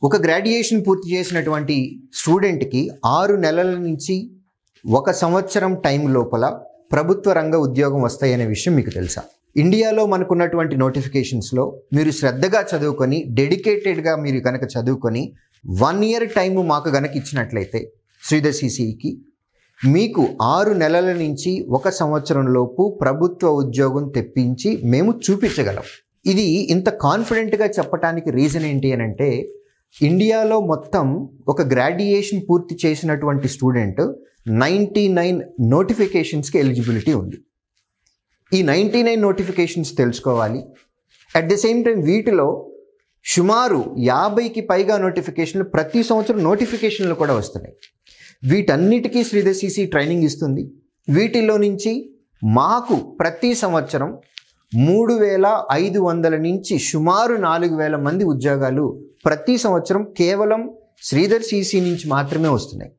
ఒక గ్రాడ్యుయేషన్ పూర్తి చేసినటువంటి స్టూడెంట్కి 6 నెలల నుంచి 1 సంవత్సరం టైం లోపల ప్రభుత్వ రంగ ఉద్యోగం వస్తాయనే విషయం మీకు తెలుసా? ఇండియాలో మనకున్నటువంటి నోటిఫికేషన్స్లో మీరు శ్రద్ధగా చదువుకొని డెడికేటెడ్గా మీరు కనుక చదువుకొని 1 ఇయర్ టైం మాకు కనుక ఇచ్చినట్లయితే శ్రీధర్ సిసికి మీకు 6 నెలల నుంచి 1 సంవత్సరం లోపు ప్రభుత్వ ఉద్యోగం తెప్పించి మేము చూపించగలం. ఇది ఇంత కాన్ఫిడెంట్గా చెప్పడానికి రీజన్ ఏంటి అని అంటే, ఇండియాలో మొత్తం ఒక గ్రాడ్యుయేషన్ పూర్తి చేసినటువంటి స్టూడెంట్ 99 నోటిఫికేషన్స్కి ఎలిజిబిలిటీ ఉంది. ఈ 99 నోటిఫికేషన్స్ తెలుసుకోవాలి. అట్ ద సేమ్ టైం వీటిలో సుమారు 50కి పైగా నోటిఫికేషన్లు ప్రతి సంవత్సరం నోటిఫికేషన్లు కూడా వస్తున్నాయి. వీటన్నిటికీ శ్రీధర్ సిసి ట్రైనింగ్ ఇస్తుంది. వీటిలో నుంచి మాకు ప్రతి సంవత్సరం 3500 నుంచి సుమారు 4000 మంది ఉద్యోగాలు ప్రతి సంవత్సరం కేవలం శ్రీధర్ సిసి నుంచి మాత్రమే వస్తున్నాయి.